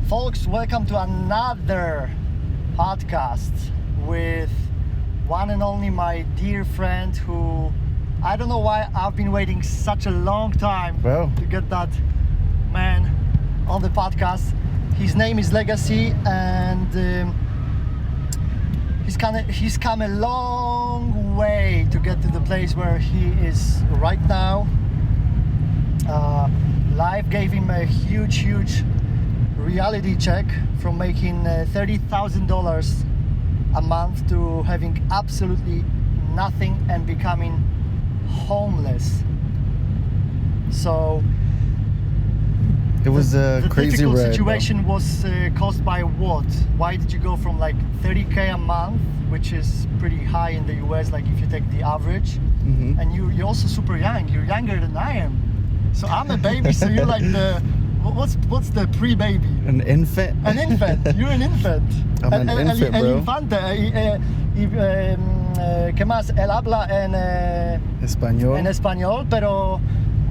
Folks, welcome to another podcast with one and only my dear friend who, I don't know why I've been waiting such a long time to get that man on the podcast. His name is Legacy, and he's come a long way to get to the place where he is right now. Life gave him a huge reality check from making $30,000 a month to having absolutely nothing and becoming homeless. So it was a crazy ride. The difficult situation was caused by what? Why did you go from like 30K a month, which is pretty high in the US, like if you take the average, and you're also super young. You're younger than I am. So I'm a baby, so you're like the what's the pre-baby? An infant. An infant. You're an infant. I'm an infant, bro. El infante. ¿Qué más? Él habla en español. En español, pero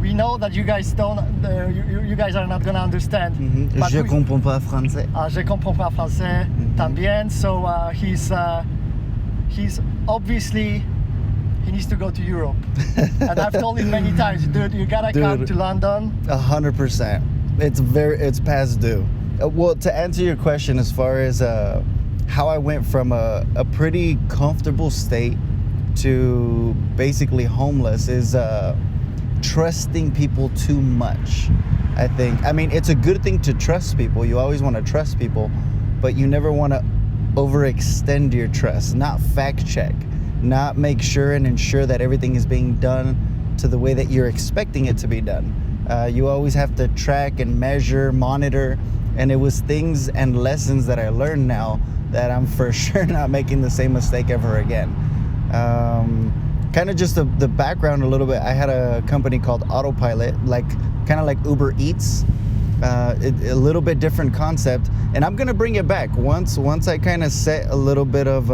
we know that you guys don't. You guys are not gonna understand. Je comprends pas français. Je comprends pas français también. So he's obviously. He needs to go to Europe. And I've told him many times, dude, you gotta come to London. 100%. It's past due. Well, to answer your question, as far as how I went from a pretty comfortable state to basically homeless is trusting people too much, I think. I mean, it's a good thing to trust people. You always want to trust people, but you never want to overextend your trust, not fact check. Not make sure and ensure that everything is being done to the way that you're expecting it to be done. You always have to track and measure, monitor, and it was things and lessons that I learned now that I'm for sure not making the same mistake ever again. Kind of just the background a little bit. I had a company called Autopilot, kind of like Uber Eats, a little bit different concept, and I'm gonna bring it back once I kind of set a little bit of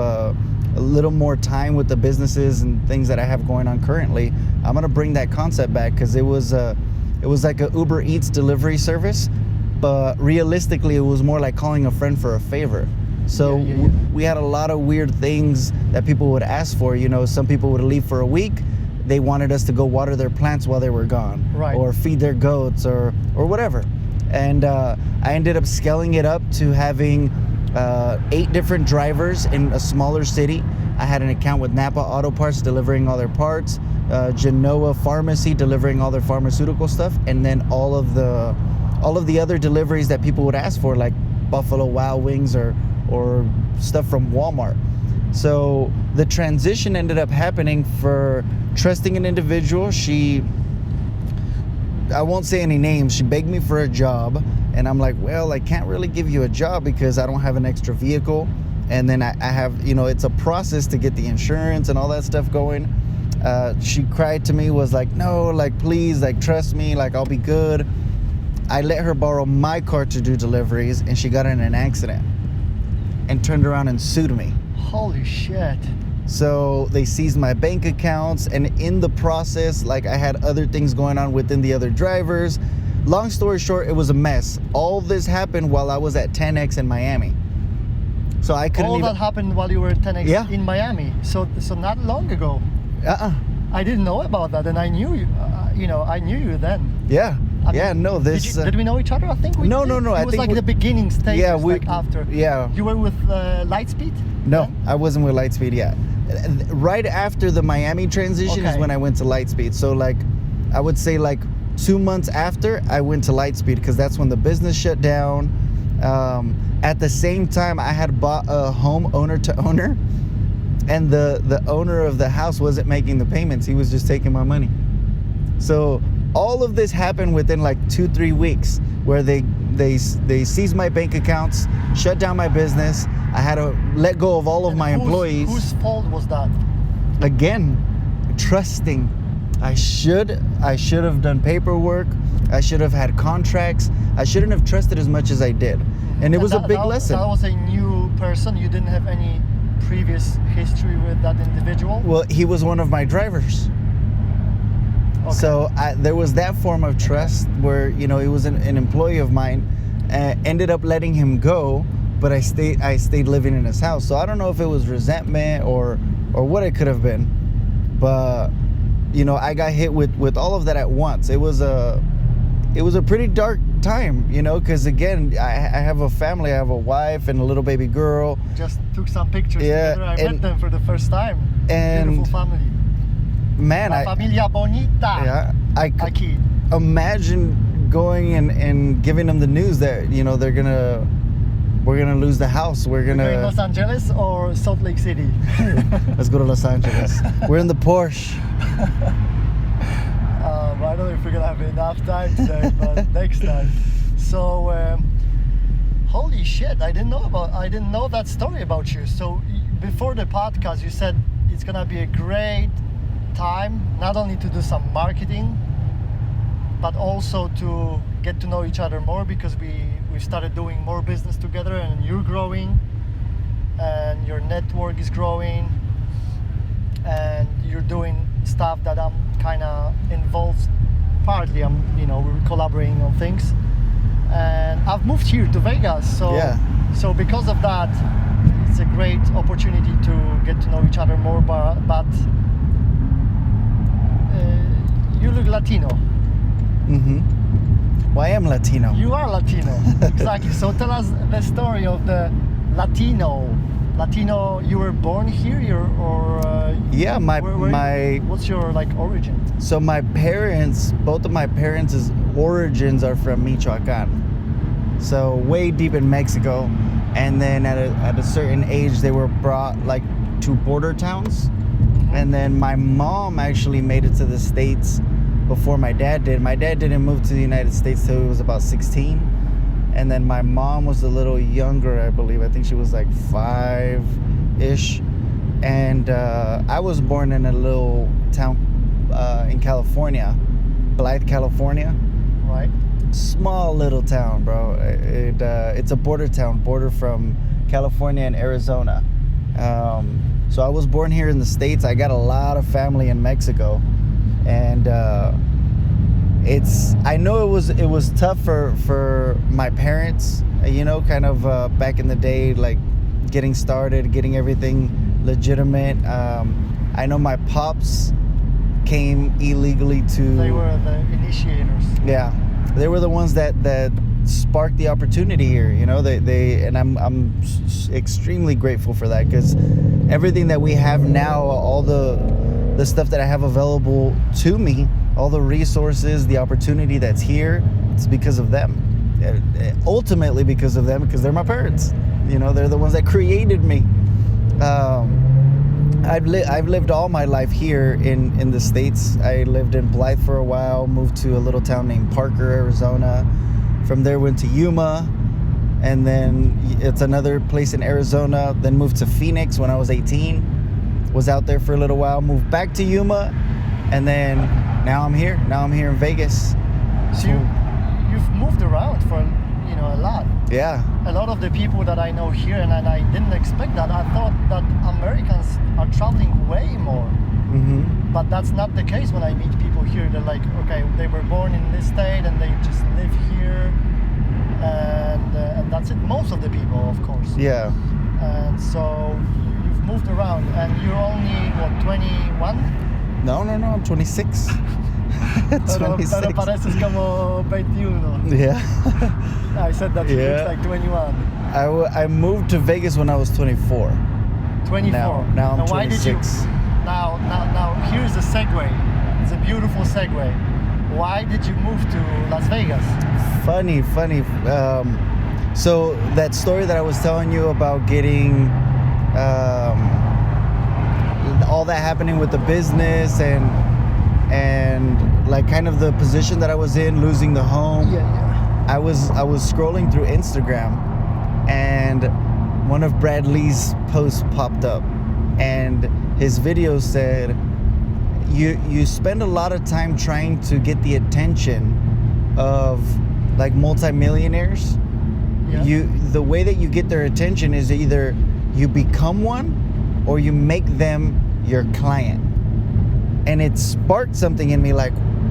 a little more time with the businesses and things that I have going on currently. I'm gonna bring that concept back because it was like a Uber Eats delivery service, but realistically it was more like calling a friend for a favor. So we had a lot of weird things that people would ask for. You know, some people would leave for a week. They wanted us to go water their plants while they were gone, or feed their goats or whatever. And I ended up scaling it up to having 8 different drivers in a smaller city. I had an account with Napa Auto Parts delivering all their parts, Genoa Pharmacy delivering all their pharmaceutical stuff, and then all of the other deliveries that people would ask for, like Buffalo Wild Wings or stuff from Walmart. So the transition ended up happening for trusting an individual. I won't say any names. She begged me for a job, and I'm like, well, I can't really give you a job because I don't have an extra vehicle, and then I have, it's a process to get the insurance and all that stuff going. She cried to me, was like, no, like, please, like, trust me, like, I'll be good. I let her borrow my car to do deliveries, and she got in an accident and turned around and sued me. Holy shit. So they seized my bank accounts, and in the process, like, I had other things going on within the other drivers. Long story short, it was a mess. All this happened while I was at 10X in Miami. So I couldn't that happened while you were at 10X in Miami. So not long ago. I didn't know about that, and I knew you. I knew you then. Yeah. Did we know each other? I think we did. No. It was like the beginning stage. Yeah, like after. Yeah. You were with Lightspeed? No, I wasn't with Lightspeed yet. Right after the Miami transition is when I went to Lightspeed. So like, I would say like 2 months after I went to Lightspeed, because that's when the business shut down. At the same time, I had bought a home owner to owner, and the owner of the house wasn't making the payments. He was just taking my money. So all of this happened within like 2-3 weeks, where they seized my bank accounts, shut down my business. I had to let go of all of my employees. Whose fault was that? Again, trusting. I should have done paperwork. I should have had contracts. I shouldn't have trusted as much as I did. And it was a big lesson. That was a new person. You didn't have any previous history with that individual? Well, he was one of my drivers. Okay. So there was that form of trust where, he was an employee of mine. ended up letting him go, but I stayed living in his house. So I don't know if it was resentment or what it could have been, but you know, I got hit with all of that at once. It was a pretty dark time, you know, because again, I have a family. I have a wife and a little baby girl. Just took some pictures together. I met them for the first time. And beautiful family. Man, La familia bonita. Yeah, I could Aquí. imagine going and giving them the news that, you know, we're gonna lose the house. We're Going gonna Los Angeles or Salt Lake City? let's go to Los Angeles. We're in the Porsche. I don't know if we're gonna have enough time today, but next time. So, holy shit! I didn't know that story about you. So before the podcast, you said it's gonna be a great time, not only to do some marketing, but also to get to know each other more, because we started doing more business together, and you're growing, and your network is growing, and you're doing stuff that I'm kind of involved. Partly, we're collaborating on things, and I've moved here to Vegas. So Yeah. So because of that, it's a great opportunity to get to know each other more. But you look Latino. Well, I am Latino. You are Latino. Exactly. So tell us the story of the Latino. You were born here, Yeah, what's your origin? So both of my parents' origins are from Michoacan. So way deep in Mexico, and then at a certain age they were brought to border towns, and then my mom actually made it to the States before my dad did. My dad didn't move to the United States till he was about 16. And then my mom was a little younger, I believe. I think she was 5-ish. And I was born in a little town in California, Blythe, California. Right. Small little town, bro. It's a border town, border from California and Arizona. So I was born here in the States. I got a lot of family in Mexico. And I know it was tough for my parents, kind of back in the day, getting started, getting everything legitimate. I know my pops came illegally to. They were the initiators. Yeah, they were the ones that sparked the opportunity here. They and I'm extremely grateful for that, because everything that we have now, all the stuff that I have available to me, all the resources, the opportunity that's here, it's because of them. Ultimately because of them, because they're my parents. They're the ones that created me. I've lived all my life here in the States. I lived in Blythe for a while, moved to a little town named Parker, Arizona. From there went to Yuma, and then it's another place in Arizona. Then moved to Phoenix when I was 18. Was out there for a little while, moved back to Yuma, and then now I'm here. Now I'm here in Vegas. So you've moved around for a lot. Yeah. A lot of the people that I know here, and I didn't expect that. I thought that Americans are traveling way more. But that's not the case when I meet people here. They're like, okay, they were born in this state and they just live here, and that's it. Most of the people, of course. Yeah. And so you've moved around, and you're only, 21? No, I'm 26. 26. Pero pareces como 21. Yeah. I said that you look like 21. I moved to Vegas when I was 24. 24. Now I'm and why 26. Did you? Now here's the segue. It's a beautiful segue. Why did you move to Las Vegas? Funny. So that story that I was telling you about getting all that happening with the business and kind of the position that I was in, losing the home. Yeah. I was scrolling through Instagram, and one of Brad Lee's posts popped up, and his video said, you spend a lot of time trying to get the attention of multimillionaires. Yeah. The way that you get their attention is either you become one or you make them your client. And it sparked something in me,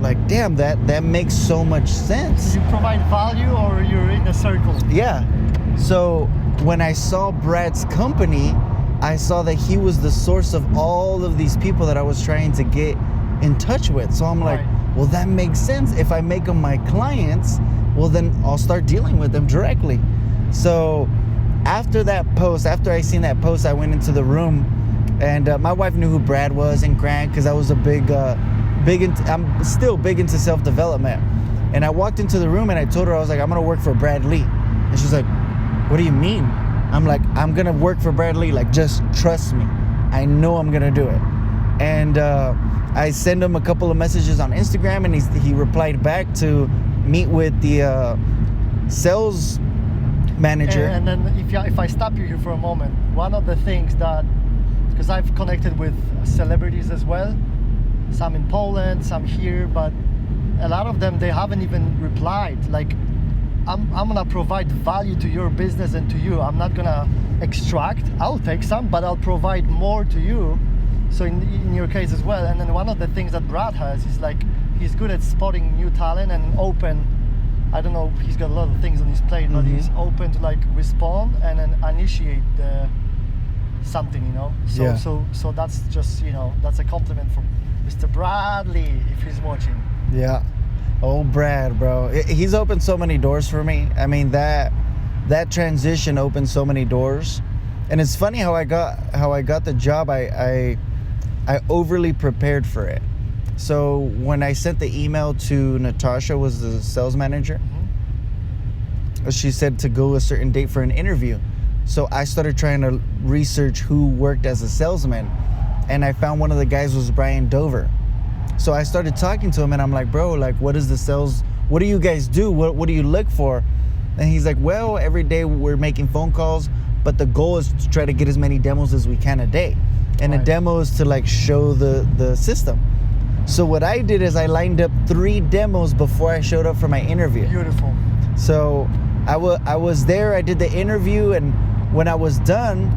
like, damn, that makes so much sense. You provide value, or you're in a circle. Yeah. So when I saw Brad's company, I saw that he was the source of all of these people that I was trying to get in touch with. So I'm like, Right. well, that makes sense. If I make them my clients, well, then I'll start dealing with them directly. So after that post, after I seen that post, I went into the room, and my wife knew who Brad was and Grant, because I was I'm still big into self-development. And I walked into the room and I told her, I was like, I'm gonna work for Brad Lee. And she's like, what do you mean? I'm like, I'm gonna work for Brad Lee. Like, just trust me. I know I'm gonna do it. And I sent him a couple of messages on Instagram, and he replied back to meet with the sales manager. And then if I stop you here for a moment, one of the things that, because I've connected with celebrities as well, some in Poland, some here, but a lot of them, they haven't even replied. Like, I'm gonna provide value to your business and to you. I'm not gonna extract. I'll take some, but I'll provide more to you. So in your case as well. And then one of the things that Brad has is, like, he's good at spotting new talent and open. I don't know, he's got a lot of things on his plate, but he's open to, like, respond and then initiate something, you know. So Yeah. so that's just, you know, that's a compliment from Mr. Bradley if he's watching. Yeah. Oh, Brad, bro. He's opened so many doors for me. I mean, that transition opened so many doors. And it's funny how I got the job. I overly prepared for it. So when I sent the email to Natasha, was the sales manager, she said to go a certain date for an interview. So I started trying to research who worked as a salesman, and I found one of the guys was Brian Dover. So I started talking to him, and I'm like, bro, like, what do you guys do? What do you look for? And he's like, well, every day we're making phone calls, but the goal is to try to get as many demos as we can a day. And a demo is to, like, show the system. So what I did is I lined up 3 demos before I showed up for my interview. Beautiful. So I was there, I did the interview, and when I was done,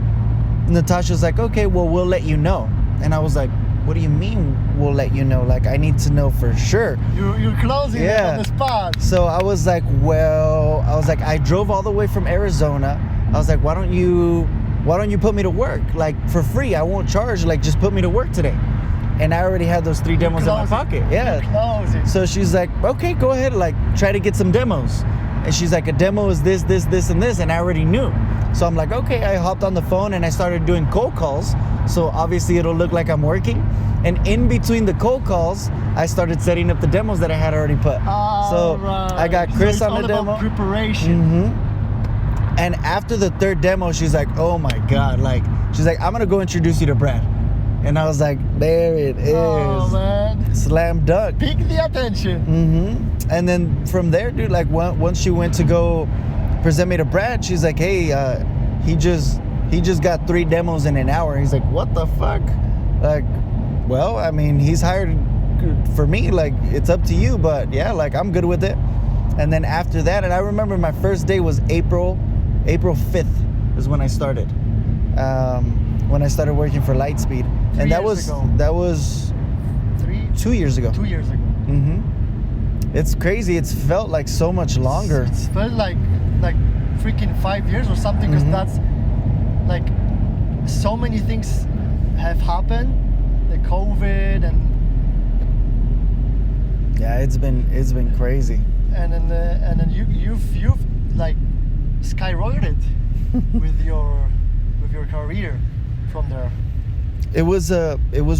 Natasha's like, okay, well, we'll let you know. And I was like, what do you mean we'll let you know? Like, I need to know for sure. You're closing it on the spot. So I was like, I drove all the way from Arizona. I was like, why don't you put me to work? Like, for free, I won't charge, like, just put me to work today. And I already had those 3 demos in my pocket. Yeah. So she's like, okay, go ahead, like, try to get some demos. And she's like, a demo is this, and this, and I already knew. So I'm like, okay, I hopped on the phone and I started doing cold calls. So obviously it'll look like I'm working. And in between the cold calls, I started setting up the demos that I had already put. I got Chris on the demo. About preparation. And after the 3rd demo, she's like, oh my God. Like, she's like, I'm gonna go introduce you to Brad. And I was like, there it is. Oh, man. Slam dunk. Pick the attention. And then from there, dude, like, once she went to go present me to Brad, she's like, hey, he just got 3 demos in an hour. He's like, what the fuck? Like, well, I mean, he's hired for me. Like, it's up to you, but yeah, like, I'm good with it. And then after that, and I remember my first day was April 5th is when I started. When I started working for Lightspeed. And that was 2 years ago. 2 years ago. It's crazy. It's felt like so much longer. It's felt like freaking 5 years or something, because that's, like, so many things have happened. The COVID and yeah, it's been crazy. And then you've like skyrocketed with your career from there. It was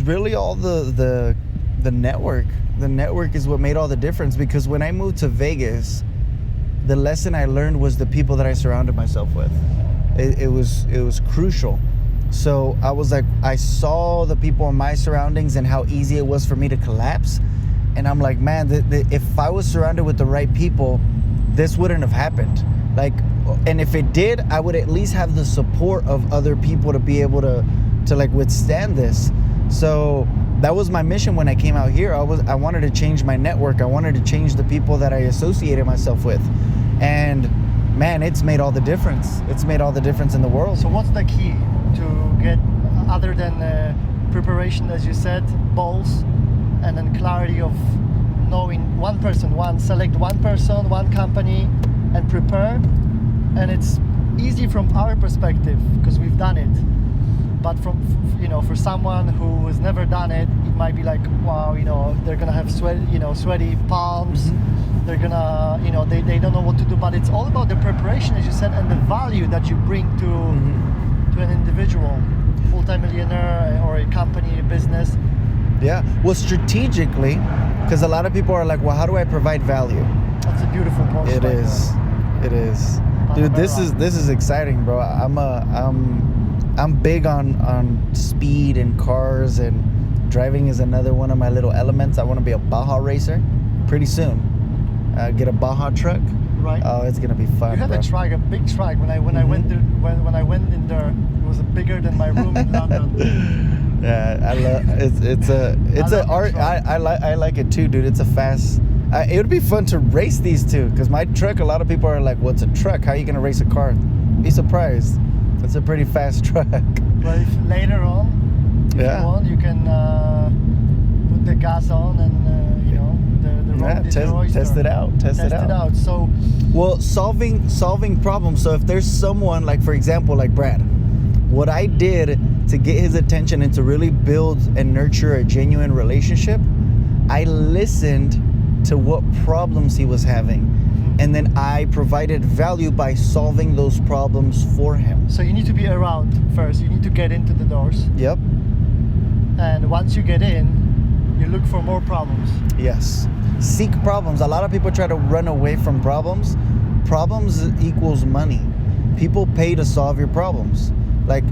really all the network. The network is what made all the difference, because when I moved to Vegas, the lesson I learned was the people that I surrounded myself with. It was crucial. So I was like, I saw the people in my surroundings and how easy it was for me to collapse. And I'm like, man, if I was surrounded with the right people, this wouldn't have happened. Like, and if it did, I would at least have the support of other people to be able to like withstand this. So that was my mission when I came out here. I wanted to change my network. I wanted to change the people that I associated myself with. And man, it's made all the difference. It's made all the difference in the world. So what's the key to get, other than preparation, as you said, balls, and then clarity of knowing one person, select one person, one company, and prepare. And it's easy from our perspective because we've done it. But for someone who has never done it, it might be like, wow, they're gonna have sweaty palms. Mm-hmm. They're gonna, they don't know what to do. But it's all about the preparation, as you said, and the value that you bring to an individual, multi-millionaire or a company, a business. Yeah. Well, strategically, because a lot of people are like, well, how do I provide value? That's a beautiful point. It is. It is. Dude, this is exciting, bro. I'm big on speed and cars, and driving is another one of my little elements. I want to be a Baja racer pretty soon. Get a Baja truck. Right. Oh, it's gonna be fun. You have bro. A big truck. When I went there, when I went in there, it was bigger than my room in London. Yeah, I love it's a art. I like it too, dude. It's a fast. It would be fun to race these two, because my truck. A lot of people are like, "What's a truck? How are you gonna race a car?" Be surprised. It's a pretty fast truck. But if later on, if you want, you can put the gas on and the road is your oyster. Test it out. Test it out. So, well, solving problems. So if there's someone, like, for example, like Brad, what I did to get his attention and to really build and nurture a genuine relationship, I listened to what problems he was having. And then I provided value by solving those problems for him. So you need to be around first. You need to get into the doors. Yep. And once you get in, you look for more problems. Yes. Seek problems. A lot of people try to run away from problems. Problems equals money. People pay to solve your problems. Like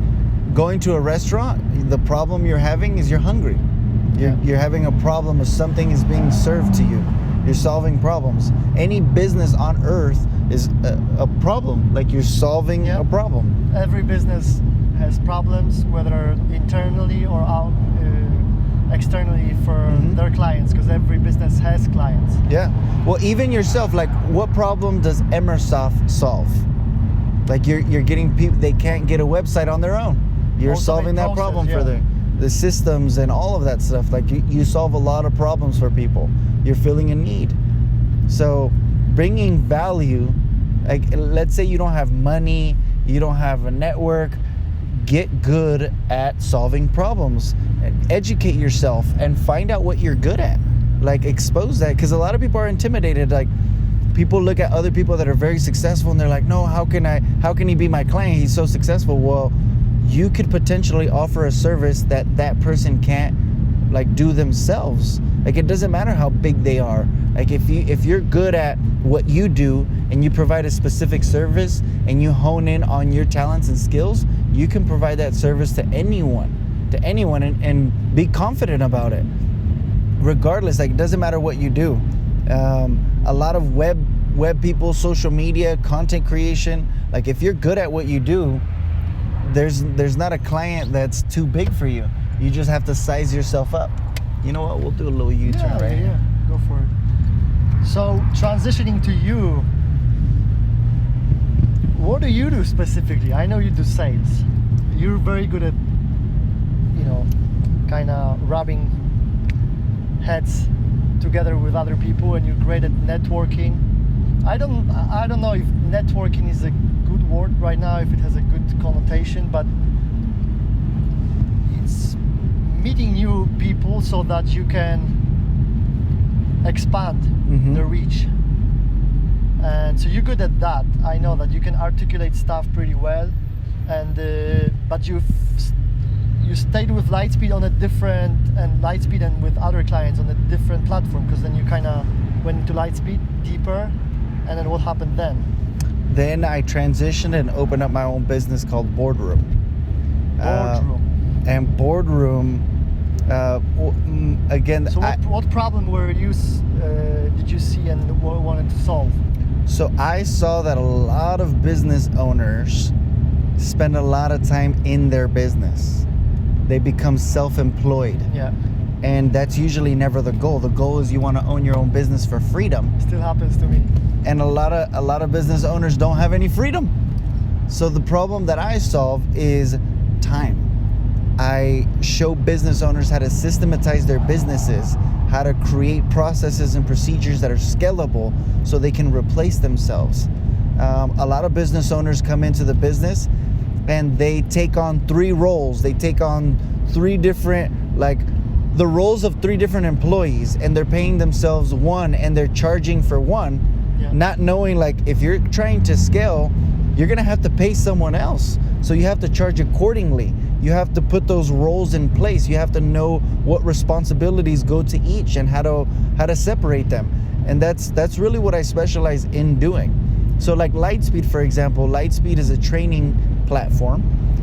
going to a restaurant, the problem you're having is you're hungry. You're having a problem if something is being served to you. You're solving problems. Any business on earth is a problem. Like you're solving a problem. Every business has problems, whether internally or out, externally for their clients, because every business has clients. Yeah. Well, even yourself, like what problem does Emersoft solve? Like you're getting people, they can't get a website on their own. You're solving that problem for the systems and all of that stuff. Like you solve a lot of problems for people. You're filling a need. So bringing value, like let's say you don't have money, you don't have a network, get good at solving problems. Educate yourself and find out what you're good at. Like expose that, because a lot of people are intimidated. Like people look at other people that are very successful and they're like, no, how can he be my client? He's so successful. Well, you could potentially offer a service that person can't like do themselves. Like it doesn't matter how big they are. Like if you're good at what you do and you provide a specific service and you hone in on your talents and skills, you can provide that service to anyone and be confident about it. Regardless, like it doesn't matter what you do. A lot of web people, social media, content creation, like if you're good at what you do, there's not a client that's too big for you. You just have to size yourself up. You know what? We'll do a little U-turn right here. Yeah, go for it. So transitioning to you, what do you do specifically? I know you do sales. You're very good at, kind of rubbing heads together with other people, and you're great at networking. I don't know if networking is a good word right now, if it has a good connotation, but it's meeting new people so that you can expand the reach. And so you're good at that. I know that you can articulate stuff pretty well, and but you stayed with Lightspeed on a different, and Lightspeed and with other clients on a different platform, because then you kind of went into Lightspeed deeper. And then what happened then? Then I transitioned and opened up my own business called Boardroom. And Boardroom, again. So what problem did you see and wanted to solve? So I saw that a lot of business owners spend a lot of time in their business. They become self-employed. Yeah. And that's usually never the goal. The goal is you want to own your own business for freedom. Still happens to me. And a lot of business owners don't have any freedom. So the problem that I solve is time. I show business owners how to systematize their businesses, how to create processes and procedures that are scalable so they can replace themselves. A lot of business owners come into the business and they take on 3 roles. They take on 3 different, like the roles of 3 different employees, and they're paying themselves one and they're charging for one, not knowing like if you're trying to scale, you're gonna have to pay someone else. So you have to charge accordingly. You have to put those roles in place. You have to know what responsibilities go to each and how to separate them. And that's really what I specialize in doing. So like Lightspeed, for example, Lightspeed is a training platform,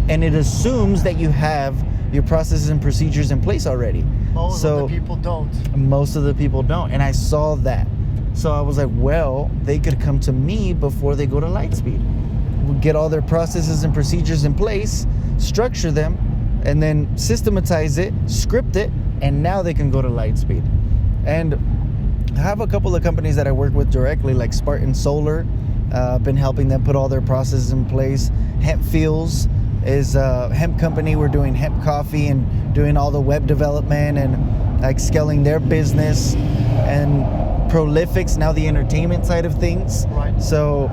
and it assumes that you have your processes and procedures in place already. Most of the people don't. Most of the people don't, and I saw that. So I was like, well, they could come to me before they go to Lightspeed. We'll get all their processes and procedures in place, structure them, and then systematize it, script it, and now they can go to Lightspeed. And I have a couple of companies that I work with directly, like Spartan Solar. Been helping them put all their processes in place. Hemp Fields is a hemp company. We're doing hemp coffee and doing all the web development and like scaling their business. And Prolific's now the entertainment side of things. Right. So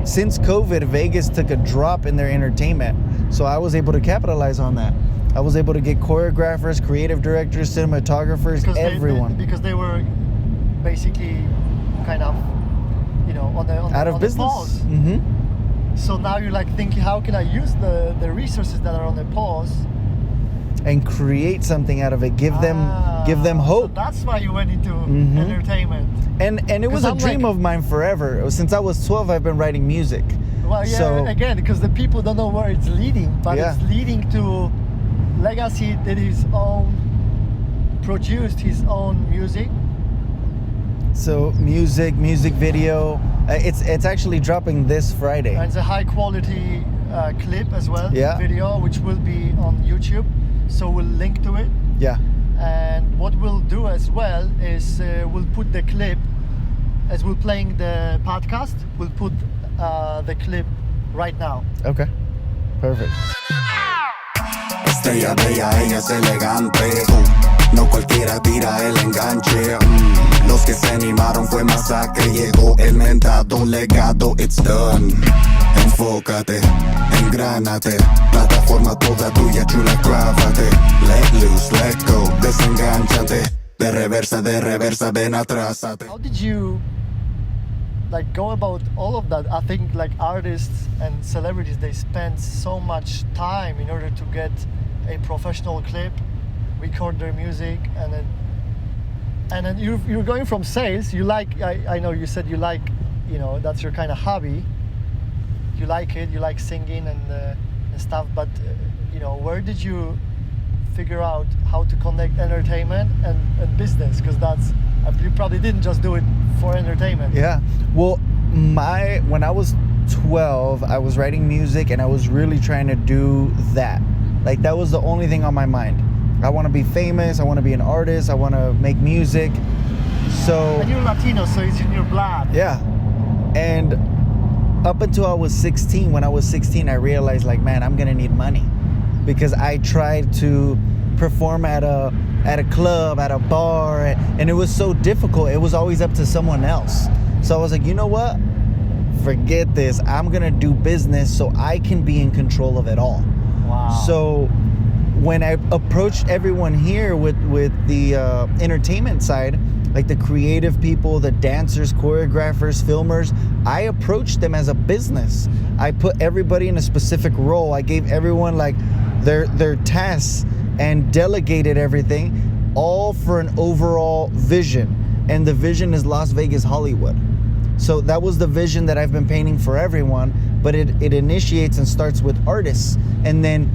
since COVID, Vegas took a drop in their entertainment. So I was able to capitalize on that. I was able to get choreographers, creative directors, cinematographers, everyone. Because they were basically kind of, out of business. Pause. Mm-hmm. So now you're like thinking, how can I use the resources that are on the pause and create something out of it? Give them hope. So that's why you went into entertainment. And it was a dream of mine forever. Since I was 12, I've been writing music. Well, yeah. So, again, because the people don't know where it's leading, but it's leading to Legacy did produced his own music. So music video, it's actually dropping this Friday. And it's a high quality clip as well, video, which will be on YouTube. So we'll link to it. Yeah. And what we'll do as well is we'll put the clip, as we're playing the podcast, we'll put the clip right now. Okay, perfect. Estrella bella, ella es elegante. No cualquiera tira el enganche. Los que se animaron fue masacre. Llegó el mentado legado. It's done. Enfócate, engránate. Plataforma toda tuya, chula, Clavate. Let loose, let go, desengánchate. De reversa, ven atrásate. How did you go about all of that? I think artists and celebrities, they spend so much time in order to get a professional clip, record their music, and then you're going from sales. You I know you said you like, that's your kind of hobby. You like it, you like singing and stuff, but where did you figure out how to connect entertainment and business? Because you probably didn't just do it for entertainment. Yeah, well, when I was 12, I was writing music and I was really trying to do that. That was the only thing on my mind. I want to be famous, I want to be an artist, I want to make music. And you're Latino, so it's in your blood. Yeah. And up until I was 16, when I was 16, I realized man, I'm gonna need money, because I tried to perform at a club, at a bar, and it was so difficult. It was always up to someone else. So I was like, you know what? Forget this. I'm gonna do business so I can be in control of it all. Wow. So when I approached everyone here with the entertainment side, the creative people, the dancers, choreographers, filmers, I approached them as a business. I put everybody in a specific role. I gave everyone their tasks and delegated everything, all for an overall vision. And the vision is Las Vegas, Hollywood. So that was the vision that I've been painting for everyone, but it initiates and starts with artists, and then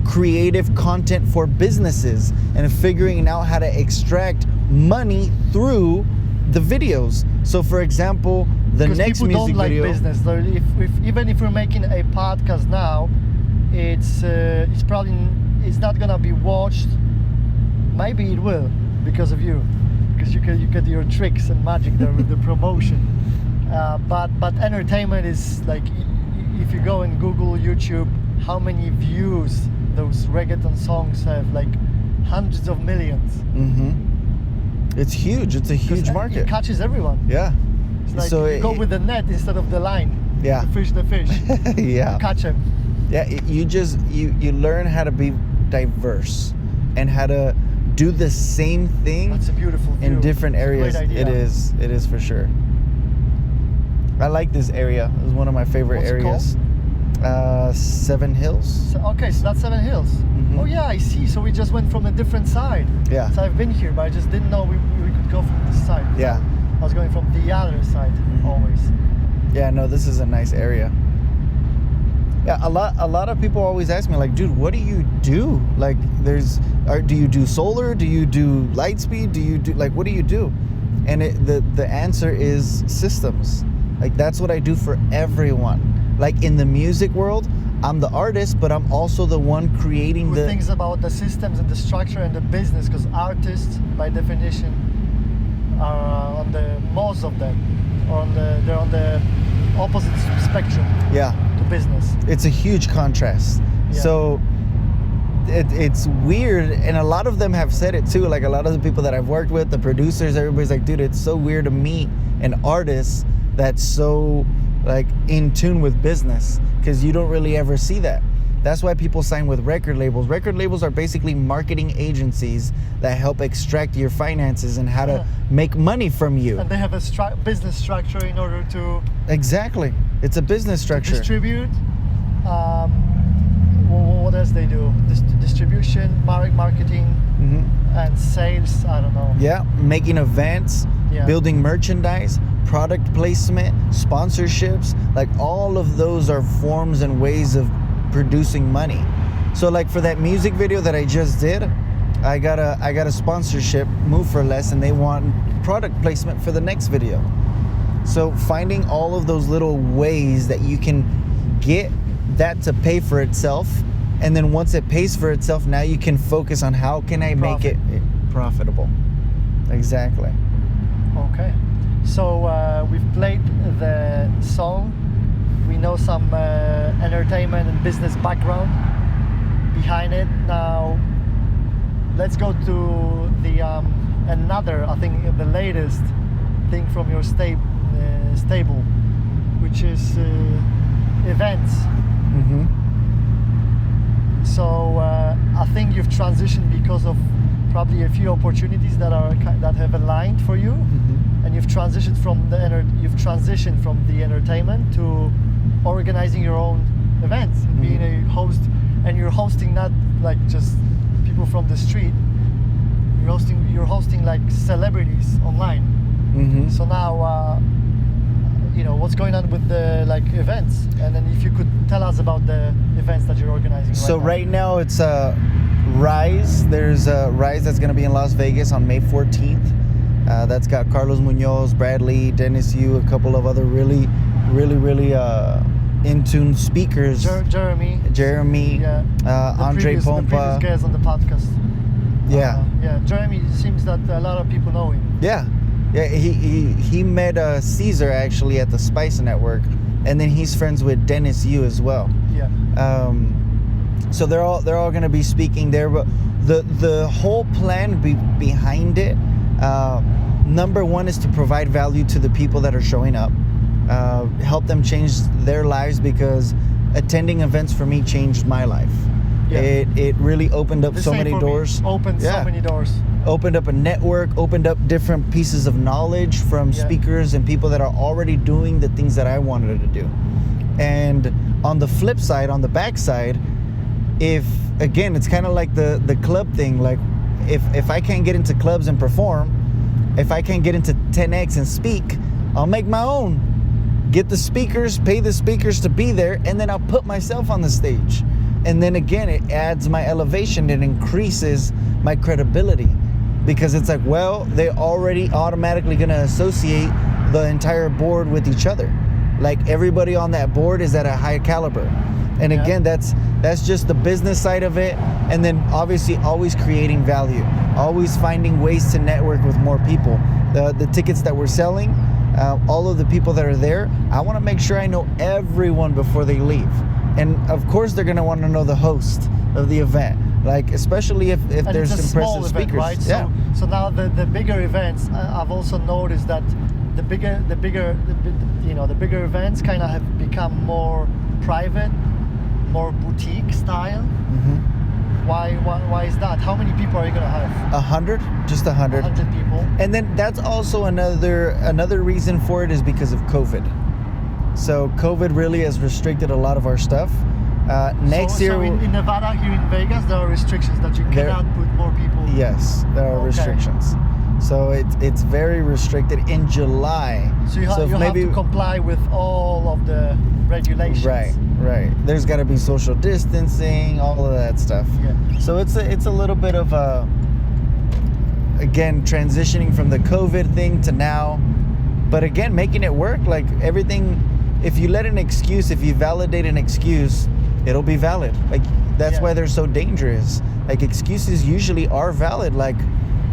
creative content for businesses, and figuring out how to extract money through the videos. So for example, the next music don't like video, business. So even if we're making a podcast now, it's not gonna be watched. Maybe it will, because of you, because you get your tricks and magic there with the promotion. But entertainment is if you go and Google YouTube, how many views those reggaeton songs have? Hundreds of millions. It's huge. It's a huge market. It catches everyone. Yeah. It's like So you go with the net instead of the line. Yeah. The fish. Yeah. You catch them. Yeah. You learn how to be diverse and how to do the same thing That's a beautiful view. in different areas. Great idea. It is for sure. I like this area. It's one of my favorite What's it areed. 7 Hills. Okay, so that's 7 Hills. Mhm. Oh yeah, I see. So we just went from a different side. Yeah. So I've been here, but I just didn't know we could go from this side. Yeah. I was going from the other side always. Yeah, no, this is a nice area. Yeah, a lot of people always ask me, like, dude, what do you do? Like, do you do solar? Do you do Lightspeed? Do you do, like, what do you do? And the answer is systems. Like, that's what I do for everyone. Like, in the music world, I'm the artist, but I'm also the one creating Who thinks about the systems and the structure and the business, because artists, by definition, are on the most of them, they're on the opposite spectrum Yeah. to business. It's a huge contrast. Yeah. So it's weird, and a lot of them have said it too. Like, a lot of the people that I've worked with, the producers, everybody's like, dude, it's so weird to meet an artist that's so like in tune with business, because you don't really ever see that. That's why people sign with record labels. Record labels are basically marketing agencies that help extract your finances and how to make money from you. And they have a business structure in order to Exactly. It's a business structure. distribute. What else they do? Distribution, marketing, and sales. I don't know. Yeah, making events, Yeah. building merchandise, product placement, sponsorships, like all of those are forms and ways of producing money. So like for that music video that I just did, I got a sponsorship, Move for Less, and they want product placement for the next video. So finding all of those little ways that you can get that to pay for itself, and then once it pays for itself, now you can focus on how can I make it profitable. Exactly. Okay. So we've played the song. We know some entertainment and business background behind it. Now let's go to the another, I think the latest thing from your stable, which is events. So I think you've transitioned because of probably a few opportunities that have aligned for you, and you've transitioned from the entertainment to organizing your own events, and being a host. And you're hosting not like just people from the street. You're hosting like celebrities online. So now what's going on with the like events, and then if you could tell us about the events that you're organizing. So right now it's Rise. There's Rise that's going to be in Las Vegas on May 14th. That's got Carlos Munoz, Bradley, Dennis Yu, a couple of other really in-tune speakers. Jeremy, yeah. Andre the Pompa. previous guest on the podcast. Yeah. Jeremy, it seems that a lot of people know him. Yeah, he met Caesar actually at the Spice Network, and then he's friends with Dennis Yu as well. Yeah. So they're all going to be speaking there, but the whole plan behind it, number one is to provide value to the people that are showing up, help them change their lives, because attending events for me changed my life. Yeah. It really opened up so many doors. So many doors. Opened up a network, opened up different pieces of knowledge from speakers and people that are already doing the things that I wanted to do. And on the flip side, on the backside, it's kind of like the club thing. Like if I can't get into clubs and perform, if I can't get into 10X and speak, I'll make my own. Get the speakers, pay the speakers to be there, and then I'll put myself on the stage. And then again, it adds my elevation, it increases my credibility, because it's like, well, they're already automatically gonna associate the entire board with each other. Like everybody on that board is at a high caliber. And again, that's just the business side of it. And then obviously always creating value, always finding ways to network with more people. The tickets that we're selling, all of the people that are there, I wanna make sure I know everyone before they leave. And of course they're gonna wanna know the host of the event. Like, especially if And there's it's a small impressive event, speakers. right? Yeah. So now the bigger events, I've also noticed that the bigger events kind of have become more private, more boutique style. Mm-hmm. Why is that? How many people are you gonna have? 100, just 100. 100 people. And then that's also another reason for it is because of COVID. So COVID really has restricted a lot of our stuff. Next year, So in Nevada, here in Vegas, there are restrictions that you cannot put more people. yes, there are restrictions. So it's very restricted in July. So you have to comply with all of the regulations. Right. There's got to be social distancing, all of that stuff. Yeah. So it's a little bit of again, transitioning from the COVID thing to now, but again, making it work. Like everything, if you let an excuse, if you validate an excuse, it'll be valid. Like that's why they're so dangerous. Like excuses usually are valid. Like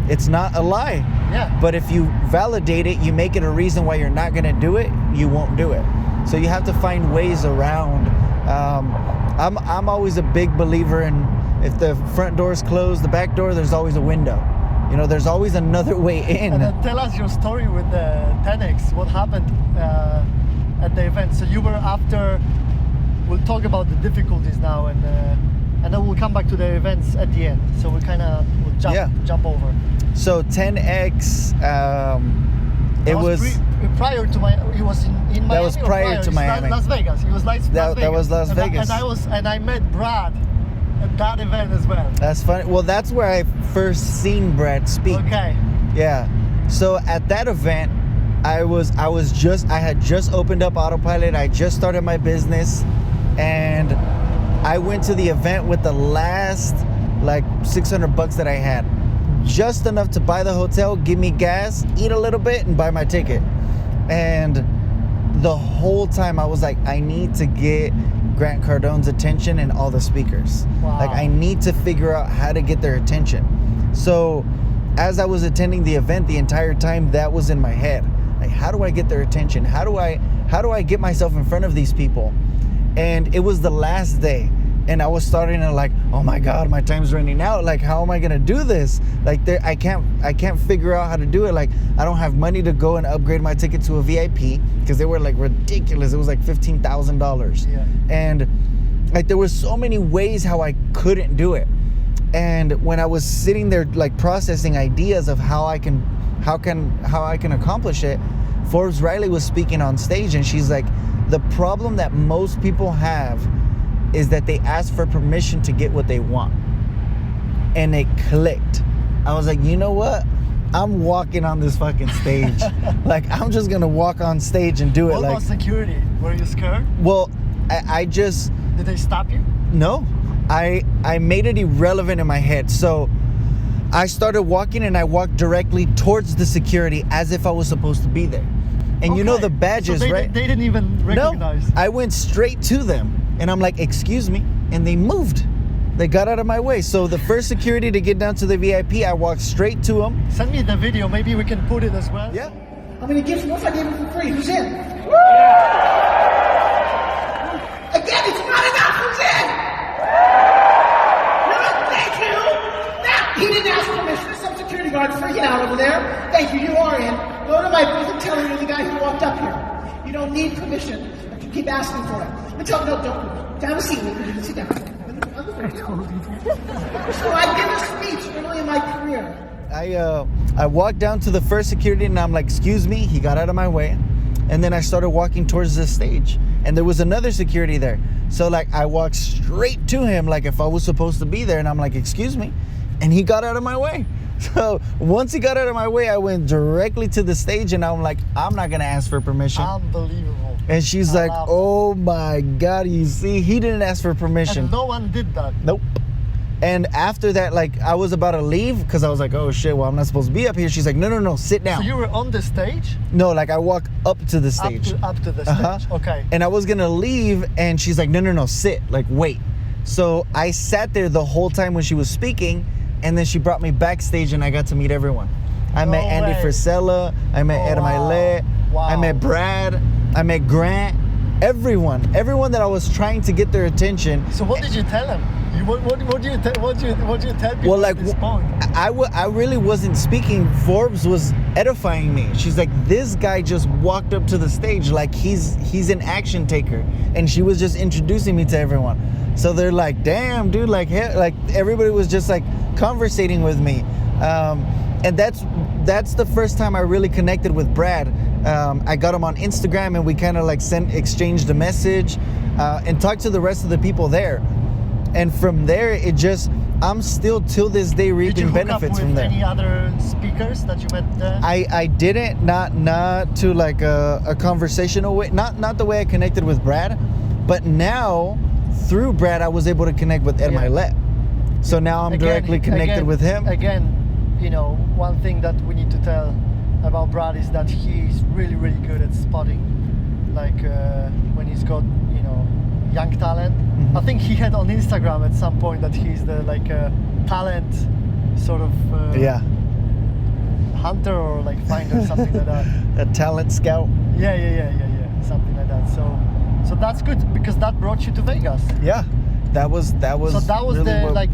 it's not a lie. Yeah. But if you validate it, you make it a reason why you're not gonna do it, you won't do it. So you have to find ways around. I'm always a big believer in if the front door is closed, the back door, there's always a window. You know, there's always another way in. And then tell us your story with the 10X. What happened at the event? So you were after. We'll talk about the difficulties now, and then we'll come back to the events at the end. So we'll jump over. So 10X. It was prior to my. It was in Miami. That was prior to Miami. Las Vegas. It was Las Vegas. That was Las Vegas. And I met Brad at that event as well. That's funny. Well, that's where I first seen Brad speak. Okay. Yeah. So at that event, I had just opened up Autopilot. I just started my business, and I went to the event with the last like $600 that I had. Just enough to buy the hotel, give me gas, eat a little bit, and buy my ticket. And the whole time I was like, I need to get Grant Cardone's attention and all the speakers. Wow. Like I need to figure out how to get their attention. So as I was attending the event, the entire time that was in my head. Like, how do I get their attention? How do I get myself in front of these people? And it was the last day. And I was starting to like, oh my God, my time's running out. Like, how am I gonna do this? Like, I can't figure out how to do it. Like, I don't have money to go and upgrade my ticket to a VIP because they were like ridiculous. It was like $15,000. Yeah. And like, there was so many ways how I couldn't do it. And when I was sitting there like processing ideas of how I can accomplish it, Forbes Riley was speaking on stage, and she's like, the problem that most people have is that they ask for permission to get what they want. And it clicked. I was like, you know what? I'm walking on this fucking stage. Like, I'm just gonna walk on stage and do it. What about security? Were you scared? Well, I just... Did they stop you? No. I made it irrelevant in my head. So I started walking, and I walked directly towards the security as if I was supposed to be there. And you know the badges, so right? They didn't even recognize. No, I went straight to them, and I'm like, excuse me, and they moved. They got out of my way. So the first security to get down to the VIP, I walked straight to them. Send me the video, maybe we can put it as well. Yeah. How many gifts? What if I gave it for free? Who's in? Again, it's not enough. Who's in? No, thank you. Now, he didn't ask permission. There's some security guard freaking out over there. Thank you, you are in. Go to my booth and tell you the guy who walked up here. You don't need permission, but you keep asking for it. But no, don't. Have a seat. Sit down. So I did a speech early in my career. I walked down to the first security, and I'm like, excuse me. He got out of my way. And then I started walking towards the stage, and there was another security there. So like, I walked straight to him, like if I was supposed to be there, and I'm like, excuse me. And he got out of my way. So once he got out of my way, I went directly to the stage, and I'm like, I'm not gonna ask for permission. Unbelievable. And she's like, oh my God, you see, he didn't ask for permission. And no one did that. Nope. And after that, like, I was about to leave because I was like, oh shit, well, I'm not supposed to be up here. She's like, no, sit down. So you were on the stage? No, like I walked up to the stage. Up to the stage, okay. And I was gonna leave, and she's like, no, sit, like, wait. So I sat there the whole time when she was speaking, and then she brought me backstage, and I got to meet everyone. I met Andy Frisella, I met Ed Milet, I met Brad, I met Grant, Everyone that I was trying to get their attention. So what did you tell him? What do you tell people Well, like, at this point? I really wasn't speaking. Forbes was edifying me. She's like, this guy just walked up to the stage like he's an action taker, and she was just introducing me to everyone. So they're like, damn, dude, like everybody was just like conversating with me, and that's the first time I really connected with Brad. I got him on Instagram, and we kind of like exchanged a message, and talked to the rest of the people there. And from there, I'm still till this day reaping benefits from there. Did you hook up with any other speakers that you met there? I didn't, not to like a conversational way, not the way I connected with Brad, but now through Brad I was able to connect with Ed Milet. So now I'm directly connected with him. Again, one thing that we need to tell about Brad is that he's really, really good at spotting, like when he's got young talent. I think he had on Instagram at some point that he's the talent sort of hunter or like finder, something like that. A talent scout. Yeah, something like that. So that's good because that brought you to Vegas. Yeah, that was. So that was really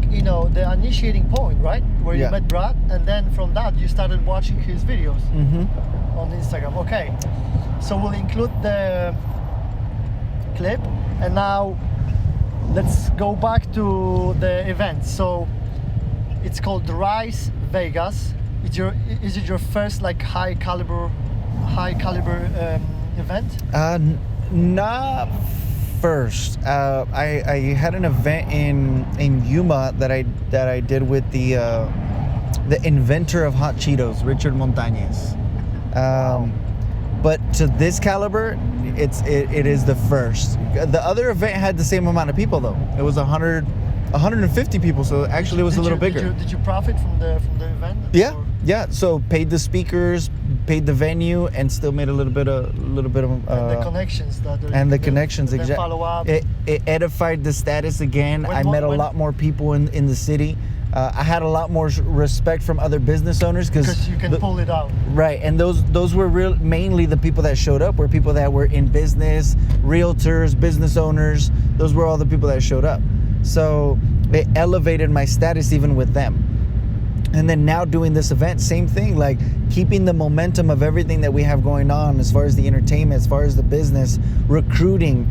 the initiating point, right? Where you met Brad, and then from that you started watching his videos on Instagram. Okay, so we'll include the clip, and now let's go back to the event. So it's called Rise Vegas. Is it your first high caliber event? Not first. I had an event in Yuma that I did with the inventor of hot Cheetos, Richard Montañez. But to this caliber, it is the first. The other event had the same amount of people though. It was 150 people, so actually it was a little bigger. Did you profit from the event? Yeah. So paid the speakers, paid the venue, and still made a little bit of. And the connections exactly. Follow up. It edified the status again. I met a lot more people in the city. I had a lot more respect from other business owners because you can pull it out. Right, and those were mainly the people that showed up were people that were in business, realtors, business owners. Those were all the people that showed up. So it elevated my status even with them. And then now doing this event, same thing, like keeping the momentum of everything that we have going on as far as the entertainment, as far as the business, recruiting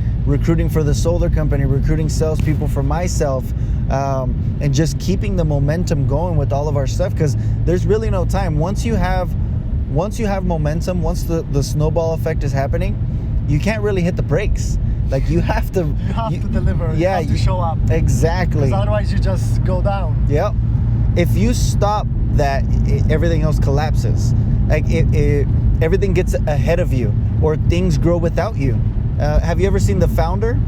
for the solar company, recruiting salespeople for myself, and just keeping the momentum going with all of our stuff, because there's really no time. Once you have momentum, once the snowball effect is happening, you can't really hit the brakes. Like you have to deliver. Yeah, you have to show up. Exactly. Because otherwise you just go down. Yep. If you stop that, everything else collapses. Like everything gets ahead of you, or things grow without you. Have you ever seen The Founder?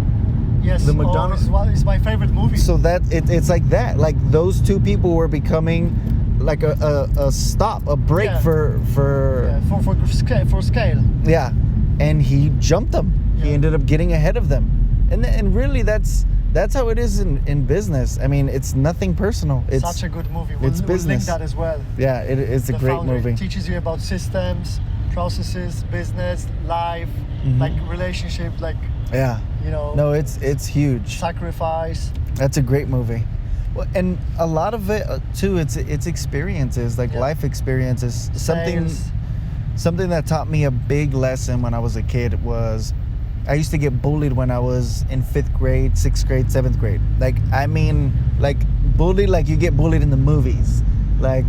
Yes. The McDonald's. It's my favorite movie. So that it's like that. Like those two people were becoming like a stop, a break for scale. Yeah, and he jumped them. Yeah. He ended up getting ahead of them, and really that's how it is in business. I mean, it's nothing personal. It's such a good movie. It's business. We'll link that as well. Yeah, it's a great movie. It teaches you about systems, processes, business, life, like relationship, like No, it's huge. Sacrifice. That's a great movie. Well, and a lot of it too. It's experiences, like life experiences. Something that taught me a big lesson when I was a kid was, I used to get bullied when I was in 5th grade, 6th grade, 7th grade. Bullied like you get bullied in the movies. Like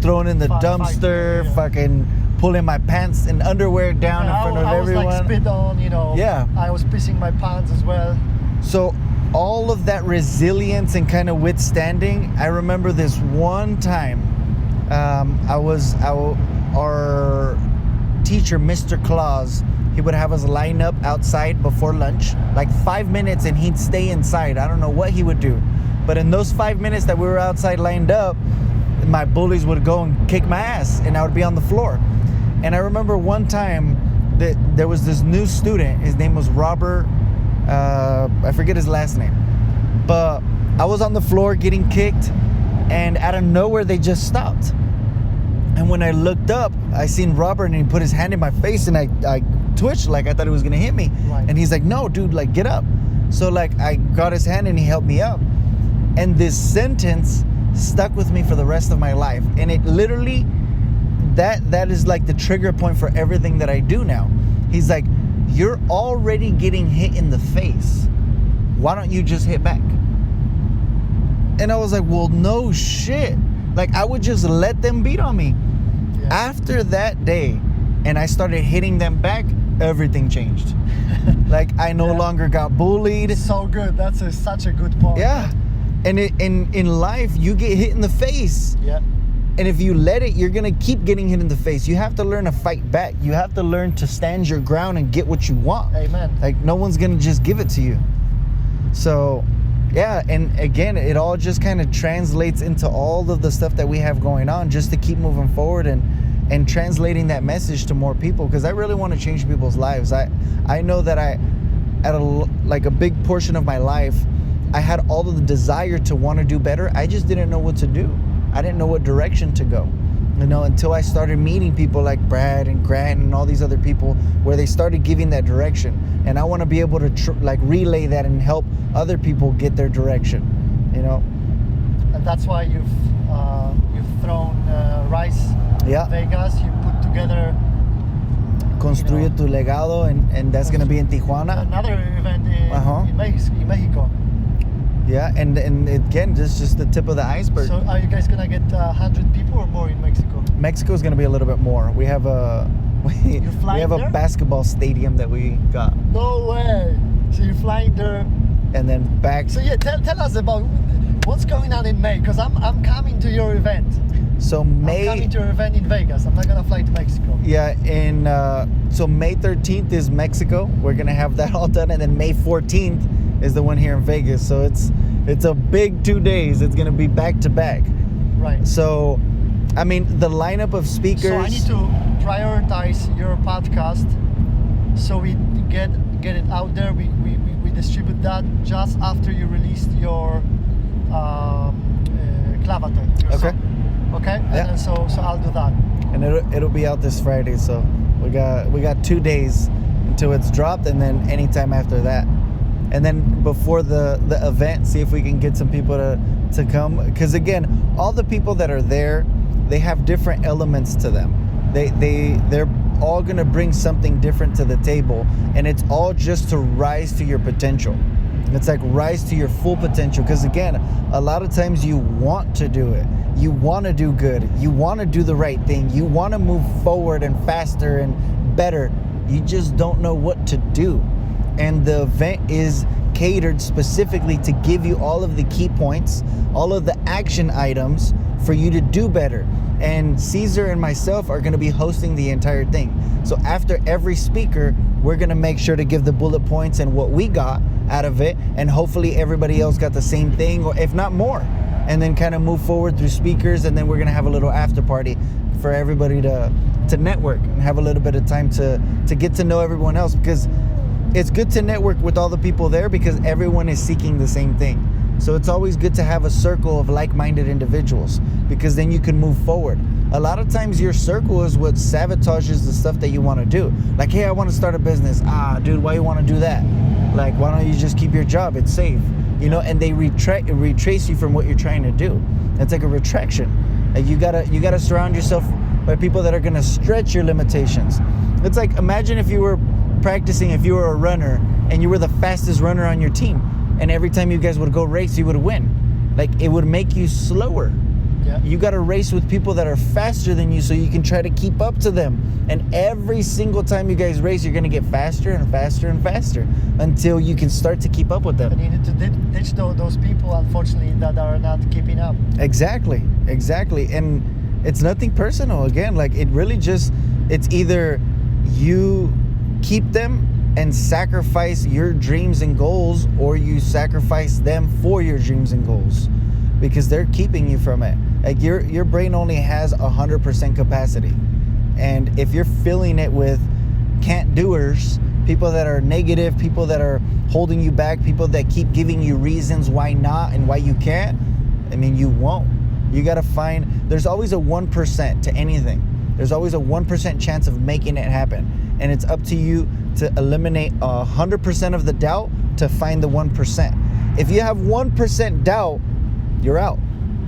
thrown in the dumpster, fucking pulling my pants and underwear down in front of everyone. I was spit on, Yeah. I was pissing my pants as well. So all of that resilience and kind of withstanding, I remember this one time, our teacher, Mr. Claus, he would have us line up outside before lunch, like 5 minutes, and he'd stay inside. I don't know what he would do. But in those 5 minutes that we were outside lined up, my bullies would go and kick my ass, and I would be on the floor. And I remember one time that there was this new student. His name was Robert. I forget his last name. But I was on the floor getting kicked, and out of nowhere, they just stopped. And when I looked up, I seen Robert, and he put his hand in my face, and I twitched, like I thought he was gonna hit me. Right. And he's like, no, dude, like get up. So like I got his hand and he helped me up. And this sentence stuck with me for the rest of my life. And it literally, that is like the trigger point for everything that I do now. He's like, you're already getting hit in the face. Why don't you just hit back? And I was like, well, no shit. Like I would just let them beat on me. Yeah. After that day, and I started hitting them back, everything changed. Like I no longer got bullied. So good. That's such a good point. Yeah. And in life, you get hit in the face. Yeah. And if you let it, you're going to keep getting hit in the face. You have to learn to fight back. You have to learn to stand your ground and get what you want. Amen. Like no one's going to just give it to you. So, yeah. And again, it all just kind of translates into all of the stuff that we have going on just to keep moving forward and translating that message to more people. Because I really want to change people's lives. I know that at a big portion of my life, I had all of the desire to want to do better. I just didn't know what to do. I didn't know what direction to go, until I started meeting people like Brad and Grant and all these other people where they started giving that direction. And I want to be able to relay that and help other people get their direction, And that's why you've thrown Rise Yeah. Vegas. You put together Construye tu legado, and that's going to be in Tijuana. another event in, Uh-huh. in Mexico. Yeah, and again, this is just the tip of the iceberg. So are you guys gonna get 100 people or more in Mexico? Mexico is going to be a little bit more. We have a we flying have a there? basketball stadium that we got, No way. So you're flying there. and then back. So yeah, tell us about what's going on in May, because I'm coming to your event. So I'm May. coming to your event in Vegas. I'm not gonna fly to Mexico. Yeah, so May 13th is Mexico. We're gonna have that all done, and then May 14th is the one here in Vegas. So it's a big 2 days. It's gonna be back to back. Right. So, I mean, the lineup of speakers. So I need to prioritize your podcast, so we get it out there. We distribute that just after you released your Clavate. your Okay. song. Okay. And Yeah. then so I'll do that. And it'll be out this Friday. So we got 2 days until it's dropped, and then anytime after that. And then before the event, see if we can get some people to come. Because again, all the people that are there, they have different elements to them. They're all gonna bring something different to the table, and it's all just to rise to your potential. It's like rise to your full potential. Because again, a lot of times you want to do it. You want to do good. You want to do the right thing. You want to move forward and faster and better. You just don't know what to do. And the event is catered specifically to give you all of the key points, all of the action items for you to do better. And Caesar and myself are going to be hosting the entire thing. So after every speaker, we're going to make sure to give the bullet points and what we got out of it. And hopefully everybody else got the same thing, or if not more. And then kind of move forward through speakers. And then we're going to have a little after party for everybody to network and have a little bit of time to get to know everyone else. Because it's good to network with all the people there, because everyone is seeking the same thing. So it's always good to have a circle of like-minded individuals, because then you can move forward. A lot of times your circle is what sabotages the stuff that you want to do. Like, hey, I want to start a business. Dude, why you want to do that? Like, why don't you just keep your job? It's safe. And they retrace you from what you're trying to do. It's like a retraction. Like you gotta surround yourself by people that are gonna stretch your limitations. It's like, imagine if you were practicing, if you were a runner and you were the fastest runner on your team, and every time you guys would go race, you would win. Like, it would make you slower. Yeah. You got to race with people that are faster than you, so you can try to keep up to them. And every single time you guys race, you're going to get faster and faster and faster until you can start to keep up with them. And you need to ditch those people, unfortunately, that are not keeping up. Exactly. And it's nothing personal. Again, like, it really just, it's either you keep them and sacrifice your dreams and goals, or you sacrifice them for your dreams and goals, because they're keeping you from it. Like, your brain only has 100% capacity, and if you're filling it with can't doers, people that are negative, people that are holding you back, people that keep giving you reasons why not and why you can't, I mean, you won't. You got to there's always a 1% to anything. There's always a 1% chance of making it happen. and it's up to you to eliminate 100% of the doubt to find the 1%. If you have 1% doubt, you're out.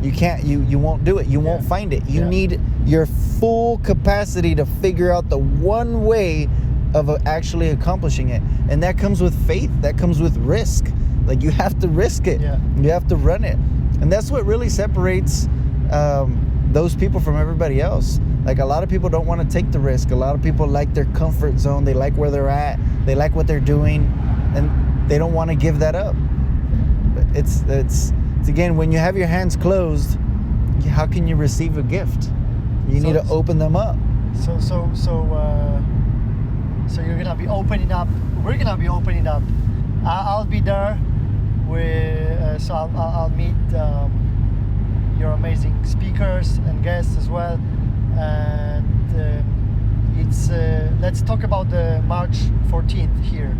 You can't. You won't do it. You won't find it. You need your full capacity to figure out the one way of actually accomplishing it, and that comes with faith. That comes with risk. Like, you have to risk it. You have to run it, and that's what really separates those people from everybody else. Like, a lot of people don't want to take the risk. A lot of people like their comfort zone. They like where they're at. They like what they're doing, and they don't want to give that up. It's again, when you have your hands closed, how can you receive a gift? You need to open them up. So you're gonna be opening up. We're gonna be opening up. I'll be there. So I'll meet your amazing speakers and guests as well. And it's let's talk about the March 14th here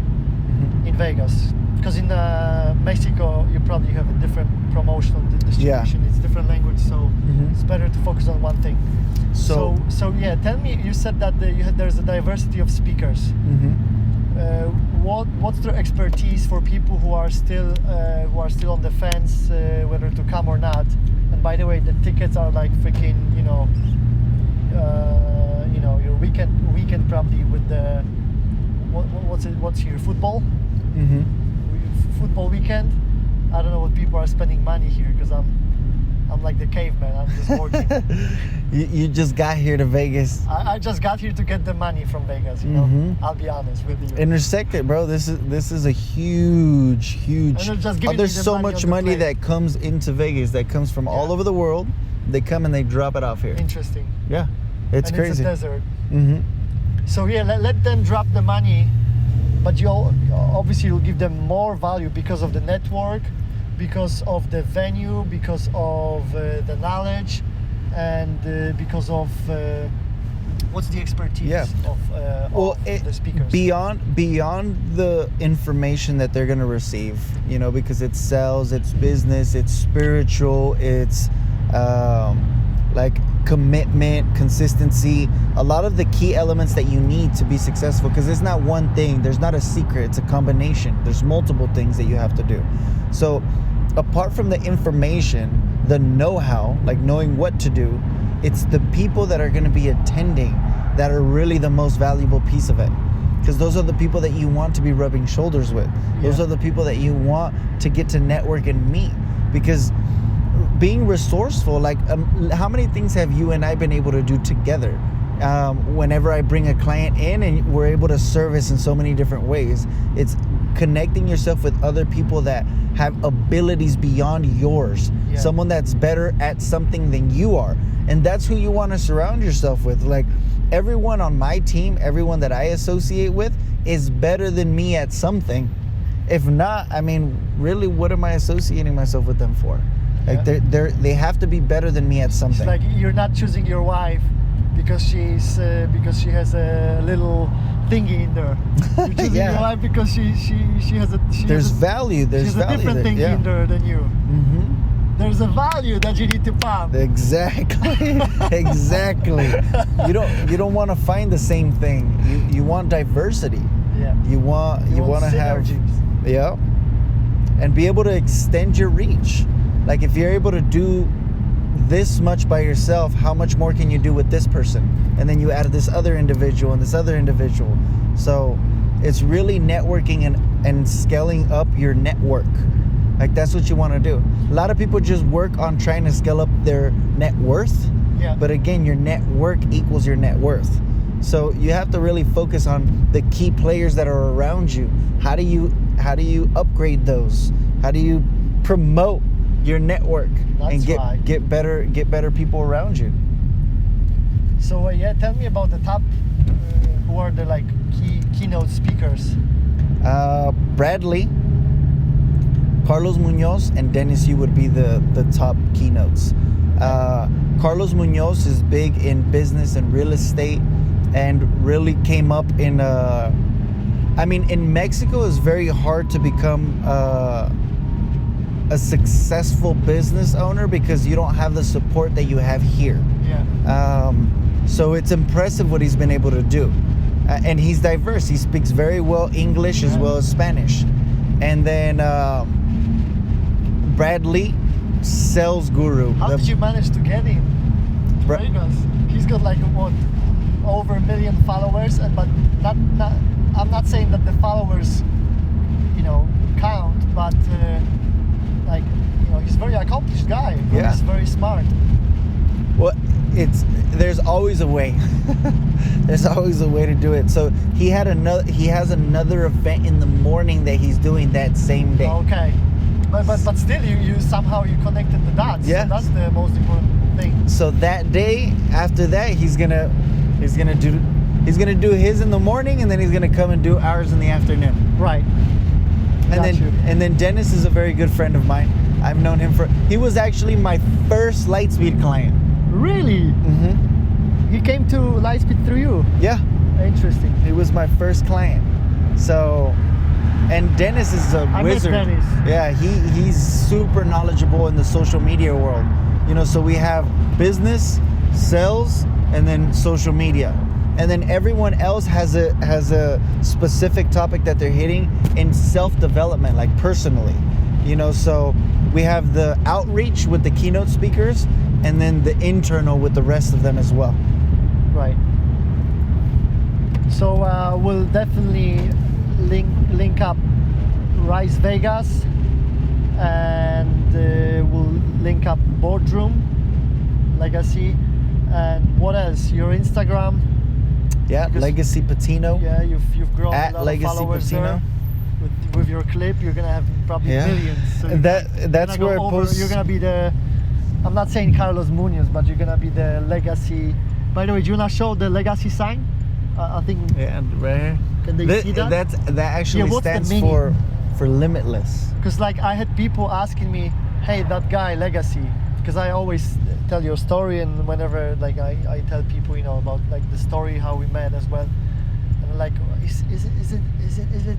in Vegas. Because in Mexico, you probably have a different promotional distribution. It's different language, so it's better to focus on one thing. So yeah, tell me. You said that there's a diversity of speakers. What's their expertise for people who are still on the fence whether to come or not? And by the way, the tickets are like freaking, your weekend probably with the what's here, football. Football weekend. I don't know what people are spending money here, because I'm like the caveman. I'm just working. You just got here to Vegas. I just got here to get the money from Vegas. I'll be honest with you. Intersect it, bro. This is a huge. There's so much money that comes into Vegas that comes from all over the world. They come and they drop it off here. Interesting. Yeah, it's and crazy. It's a desert. So yeah, let them drop the money. But you'll give them more value because of the network, because of the venue, because of the knowledge, and because of what's the expertise of the speakers. Beyond the information that they're going to receive, because it's sales, it's business, it's spiritual, it's like commitment, consistency, a lot of the key elements that you need to be successful, because it's not one thing, there's not a secret, it's a combination. There's multiple things that you have to do. So apart from the information, the know-how, like knowing what to do, it's the people that are going to be attending that are really the most valuable piece of it, because those are the people that you want to be rubbing shoulders with. Those are the people that you want to get to network and meet, because being resourceful, like how many things have you and I been able to do together? Whenever I bring a client in and we're able to service in so many different ways, it's connecting yourself with other people that have abilities beyond yours, someone that's better at something than you are. And that's who you want to surround yourself with. Like, everyone on my team, everyone that I associate with is better than me at something. If not, I mean, really, what am I associating myself with them for? Like, they have to be better than me at something. It's like you're not choosing your wife because she has a little thingy in there. You're choosing your wife because she has a value. There's she has a different thingy in there than you. There's a value that you need to pump. Exactly. Exactly. You don't want to find the same thing. You want diversity. You want to have and be able to extend your reach. Like, if you're able to do this much by yourself, how much more can you do with this person? And then you add this other individual and this other individual. So it's really networking and scaling up your network. Like, that's what you want to do. A lot of people just work on trying to scale up their net worth. But again, your network equals your net worth. So you have to really focus on the key players that are around you. How do you upgrade those? How do you promote your network and get better people around you? So tell me about the top. Who are the keynote speakers? Bradley, Carlos Munoz, and Dennis Yu would be the top keynotes. Carlos Munoz is big in business and real estate, and really came up in in Mexico it's very hard to become a successful business owner because you don't have the support that you have here. So it's impressive what he's been able to do. and he's diverse. He speaks very well English as well as Spanish. And then Bradley, sales guru. How did you manage to get him to Bra- Vegas? He's got like what, over 1 million followers, but not. I'm not saying that the followers, count, but like he's a very accomplished guy. Yeah. He's very smart. Well, there's always a way. There's always a way to do it. So he has another event in the morning that he's doing that same day. Okay, but still, you somehow connected the dots. Yeah. So that's the most important thing. So that day after that, he's gonna do his in the morning, and then he's gonna come and do ours in the afternoon. Right. And then Dennis is a very good friend of mine. I've known him he was actually my first Lightspeed client. Really? Mm-hmm. He came to Lightspeed through you. Yeah. Interesting. He was my first client. So, and Dennis is a wizard. I met Dennis. Yeah, he's super knowledgeable in the social media world. So we have business, sales, and then social media. And then everyone else has a specific topic that they're hitting in self-development, like personally. So we have the outreach with the keynote speakers, and then the internal with the rest of them as well. Right. So we'll definitely link up Rise Vegas, and we'll link up Boardroom, Legacy, and what else? Your Instagram. Yeah, Because- Legacy Patino. Yeah, you've grown At a lot Legacy of followers Patino. there. With your clip, you're gonna have probably Yeah. millions. So And that's gonna go where it over, posts. You're gonna be the. I'm not saying Carlos Munoz, but you're gonna be the Legacy. By the way, do you wanna show the Legacy sign? I think. Yeah, right here. Can they see that? That actually Yeah, what's the stands meaning? for Limitless. Because like I had people asking me, hey, that guy Legacy, because I always tell your story, and whenever like I tell people about like the story how we met as well, and I'm like, is it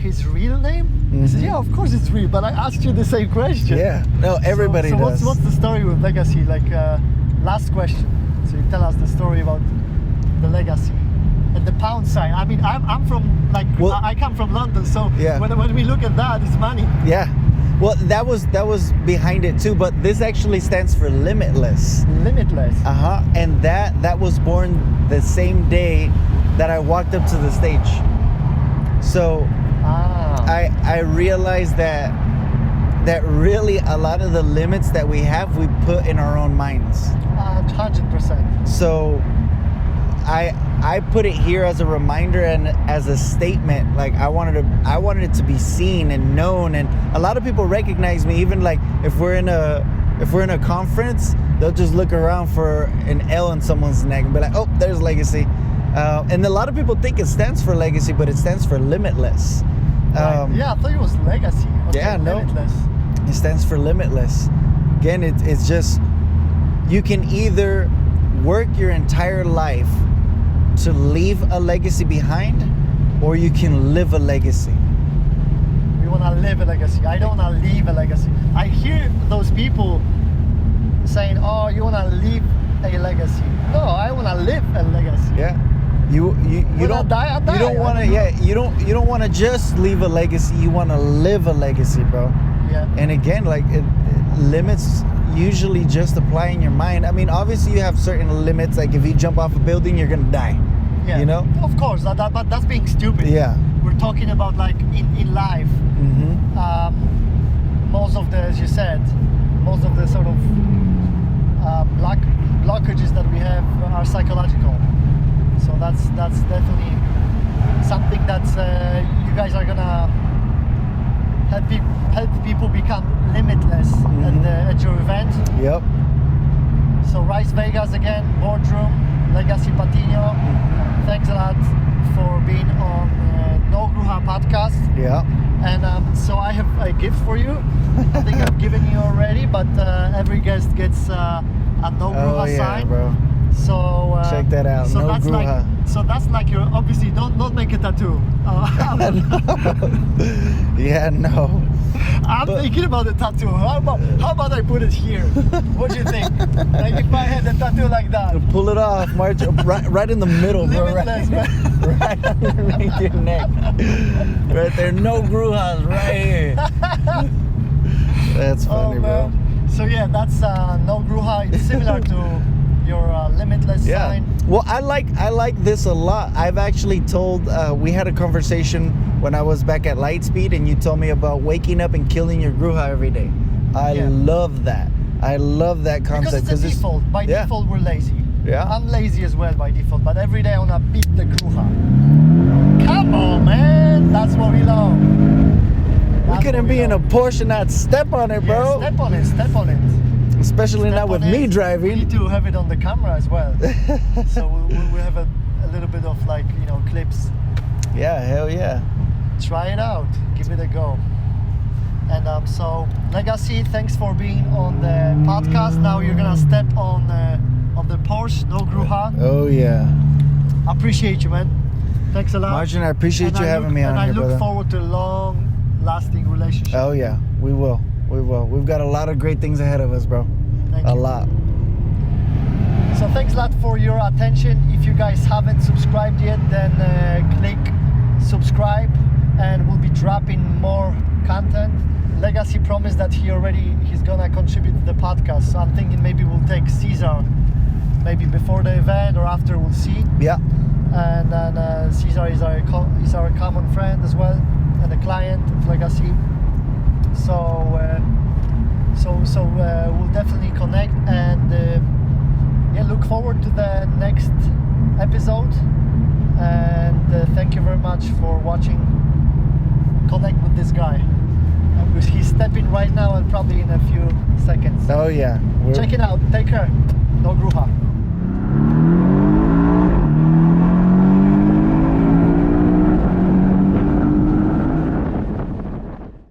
his real name? He said, yeah, of course it's real, but I asked you the same question. Yeah, no, everybody so does. what's the story with Legacy? Like last question, so you tell us the story about the Legacy and the pound sign. I mean, I'm from like Well- I come from London, so Yeah. when we look at that, it's money. Yeah. Well, that was behind it too, but this actually stands for Limitless. Limitless. And that was born the same day that I walked up to the stage. So I realized that really a lot of the limits that we have, we put in our own minds. 100%. So I put it here as a reminder and as a statement. Like I wanted it to be seen and known, and a lot of people recognize me. Even like if we're in a conference, they'll just look around for an L on someone's neck and be like, oh, there's Legacy. And a lot of people think it stands for Legacy, but it stands for Limitless. Right. Yeah, I thought it was Legacy. Okay, Yeah, no. Limitless. It stands for Limitless. Again, it's just, you can either work your entire life to leave a legacy behind, or you can live a legacy. We want to live a legacy. I don't want to leave a legacy. I hear those people saying, oh, you want to leave a legacy. No, I want to live a legacy. Yeah. You When don't I die, I die. you don't want to you don't want to just leave a legacy. You want to live a legacy, bro. Yeah. And again, like limits usually just apply in your mind. I mean, obviously you have certain limits. Like if you jump off a building, you're gonna die. Yeah. You know? Of course, but that's being stupid. Yeah. We're talking about like in life. Mm-hmm. Most of the, as you said, most of the sort of blockages that we have are psychological. So that's definitely something that you guys are gonna help people become limitless at your event. Yep. So Rise Vegas again, Boardroom, Legacy Patino. Thanks a lot for being on No Gruha podcast. Yeah. And so I have a gift for you. I think I've given you already, but every guest gets a No Gruha Oh yeah, sign. bro. So Check that out. So No that's Gruha. that's like your, obviously don't make a tattoo. Yeah, no. I'm thinking about the tattoo. How about I put it here? What do you think? Like if I had a tattoo like that. Pull it off, March. Right in the middle, bro. Limitless, man. Right underneath your neck. Right there. No Grujas, right here. That's funny, bro. So yeah, that's no Gruja. It's similar to your Limitless sign. Well, I like this a lot. I've actually told. We had a conversation when I was back at Lightspeed, and you told me about waking up and killing your Gruja every day. I love that. I love that concept because it's a default. By default, we're lazy. Yeah. I'm lazy as well by default, but every day I wanna beat the Gruja. Come on, man. That's what we love. We couldn't be in a Porsche and not step on it, bro. Yeah, step on it. Step on it. Especially not with me driving. We need to have it on the camera as well. So we'll have a little bit of like, clips. Yeah, hell yeah. Try it out. Give it a go. And so, Legacy, thanks for being on the podcast. Now you're going to step on the Porsche, no Gruja. Oh, yeah. Appreciate you, man. Thanks a lot. Martin, I appreciate you having me on here, brother. And I look forward to a long-lasting relationship. Oh, yeah. We will. We've got a lot of great things ahead of us, bro. Thank you. A lot. So thanks a lot for your attention. If you guys haven't subscribed yet, then click subscribe, and we'll be dropping more content. Legacy promised that he's gonna contribute to the podcast. So I'm thinking maybe we'll take Caesar, maybe before the event or after. We'll see. Yeah. And then Caesar is our common friend as well, and a client of Legacy. So we'll definitely connect, and look forward to the next episode. And thank you very much for watching. Connect with this guy. He's stepping right now and probably in a few seconds. Oh yeah. Check it out. Take care. No Gruja.